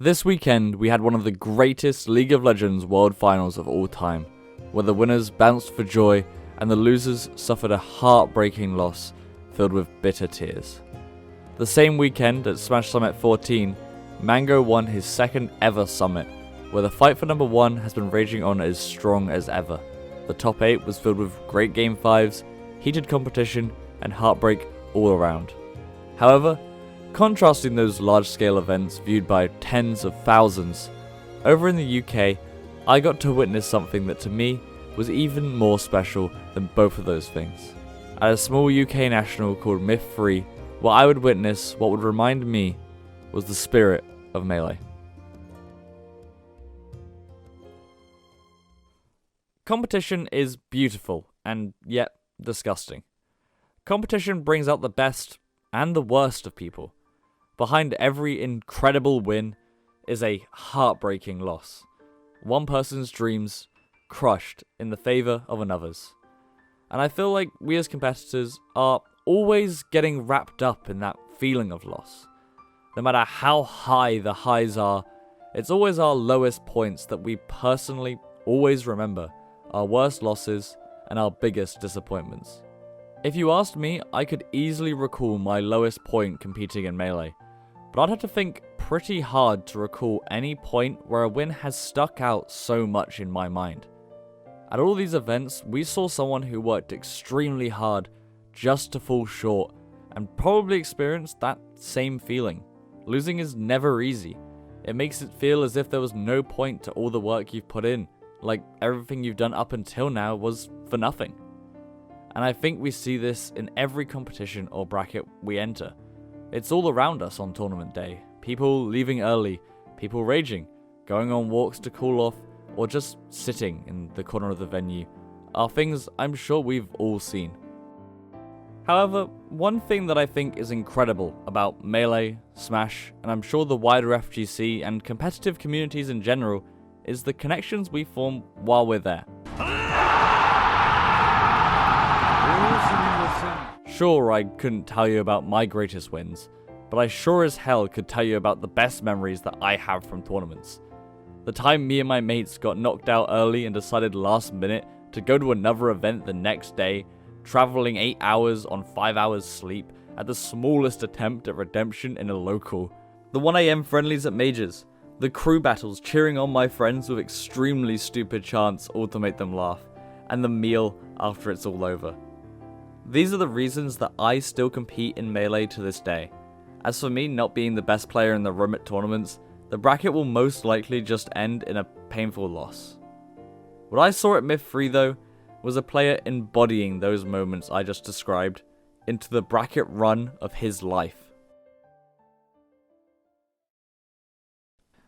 This weekend, we had one of the greatest League of Legends World Finals of all time, where the winners bounced for joy and the losers suffered a heartbreaking loss filled with bitter tears. The same weekend at Smash Summit 14, Mango won his second ever summit, where the fight for number 1 has been raging on as strong as ever. The top 8 was filled with great game 5s, heated competition, and heartbreak all around. However, contrasting those large-scale events viewed by tens of thousands, over in the UK, I got to witness something that to me was even more special than both of those things. At a small UK national called Myth 3, what I would witness, what would remind me, was the spirit of Melee. Competition is beautiful, and yet disgusting. Competition brings out the best and the worst of people. Behind every incredible win is a heartbreaking loss. One person's dreams crushed in the favor of another's. And I feel like we as competitors are always getting wrapped up in that feeling of loss. No matter how high the highs are, it's always our lowest points that we personally always remember, our worst losses and our biggest disappointments. If you asked me, I could easily recall my lowest point competing in Melee, but I'd have to think pretty hard to recall any point where a win has stuck out so much in my mind. At all these events, we saw someone who worked extremely hard just to fall short, and probably experienced that same feeling. Losing is never easy. It makes it feel as if there was no point to all the work you've put in, like everything you've done up until now was for nothing. And I think we see this in every competition or bracket we enter. It's all around us on tournament day. People leaving early, people raging, going on walks to cool off, or just sitting in the corner of the venue are things I'm sure we've all seen. However, one thing that I think is incredible about Melee, Smash, and I'm sure the wider FGC and competitive communities in general is the connections we form while we're there. Sure, I couldn't tell you about my greatest wins, but I sure as hell could tell you about the best memories that I have from tournaments. The time me and my mates got knocked out early and decided last minute to go to another event the next day, traveling 8 hours on 5 hours sleep at the smallest attempt at redemption in a local. The 1 AM friendlies at majors, the crew battles cheering on my friends with extremely stupid chants all to make them laugh, and the meal after it's all over. These are the reasons that I still compete in Melee to this day. As for me not being the best player in the room at tournaments, the bracket will most likely just end in a painful loss. What I saw at Myth 3 though, was a player embodying those moments I just described into the bracket run of his life.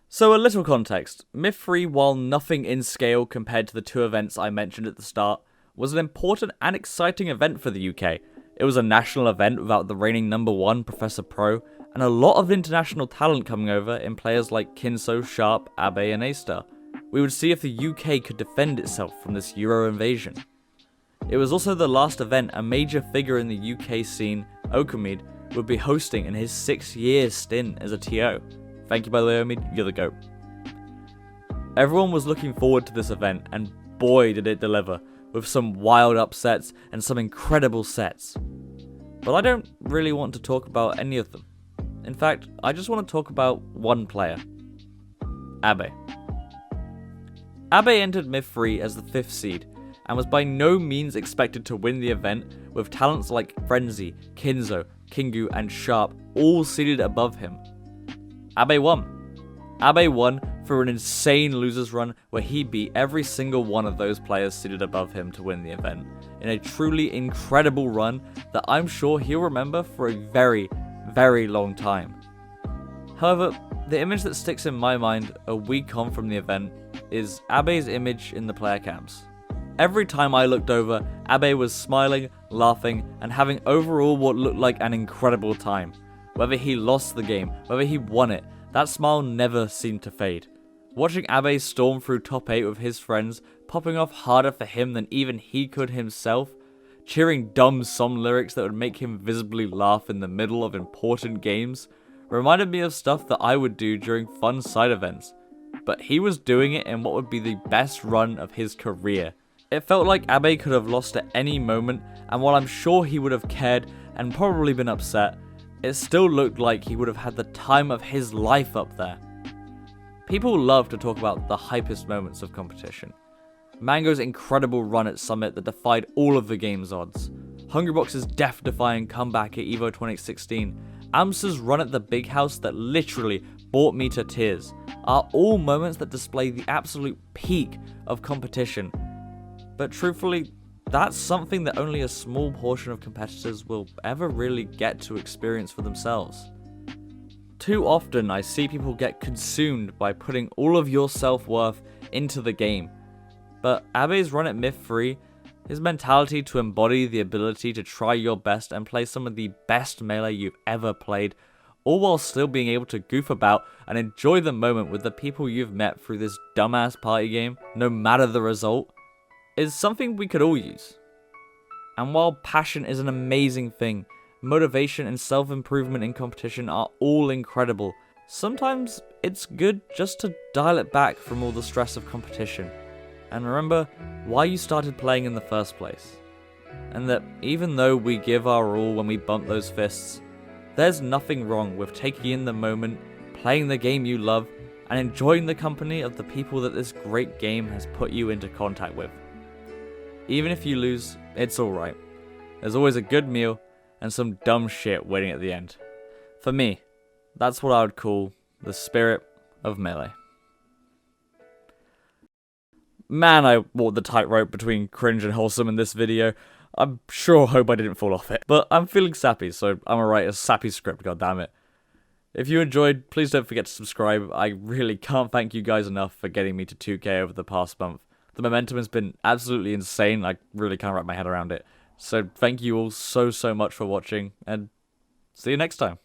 So a little context, Myth 3, while nothing in scale compared to the 2 events I mentioned at the start, was an important and exciting event for the UK. It was a national event without the reigning number 1 Professor Pro, and a lot of international talent coming over in players like Kinso, Sharp, Abe and A-Star. We would see if the UK could defend itself from this Euro invasion. It was also the last event a major figure in the UK scene, ukmelee, would be hosting in his 6-year stint as a TO. Thank you by the way, Omid, you're the GOAT. Everyone was looking forward to this event, and boy did it deliver, with some wild upsets and some incredible sets. But I don't really want to talk about any of them. In fact, I just want to talk about one player. Abe. Abe entered Myth 3 as the 5th seed, and was by no means expected to win the event, with talents like Frenzy, Kinzo, Kingu and Sharp all seated above him. Abe won. Abe won through an insane losers run where he beat every single one of those players seated above him to win the event, in a truly incredible run that I'm sure he'll remember for a very, very long time. However, the image that sticks in my mind a week on from the event is Abe's image in the player camps. Every time I looked over, Abe was smiling, laughing, and having overall what looked like an incredible time. Whether he lost the game, whether he won it, that smile never seemed to fade. Watching Abe storm through top 8 with his friends, popping off harder for him than even he could himself, cheering dumb song lyrics that would make him visibly laugh in the middle of important games, reminded me of stuff that I would do during fun side events, but he was doing it in what would be the best run of his career. It felt like Abe could have lost at any moment, and while I'm sure he would have cared and probably been upset, it still looked like he would have had the time of his life up there. People love to talk about the hypest moments of competition. Mango's incredible run at Summit that defied all of the game's odds. Hungrybox's death-defying comeback at EVO 2016. Amsa's run at the Big House that literally brought me to tears are all moments that display the absolute peak of competition. But truthfully, that's something that only a small portion of competitors will ever really get to experience for themselves. Too often I see people get consumed by putting all of your self-worth into the game. But Abe's run at Myth 3, his mentality to embody the ability to try your best and play some of the best melee you've ever played, all while still being able to goof about and enjoy the moment with the people you've met through this dumbass party game, no matter the result, is something we could all use. And while passion is an amazing thing, motivation and self-improvement in competition are all incredible, sometimes it's good just to dial it back from all the stress of competition. And remember why you started playing in the first place. And that even though we give our all when we bump those fists, there's nothing wrong with taking in the moment, playing the game you love, and enjoying the company of the people that this great game has put you into contact with. Even if you lose, it's alright. There's always a good meal and some dumb shit waiting at the end. For me, that's what I would call the spirit of melee. Man, I walked the tightrope between cringe and wholesome in this video. I'm sure hope I didn't fall off it. But I'm feeling sappy, so I'm gonna write a sappy script, goddammit. If you enjoyed, please don't forget to subscribe. I really can't thank you guys enough for getting me to 2K over the past month. The momentum has been absolutely insane. I really can't wrap my head around it. So thank you all so much for watching, and see you next time.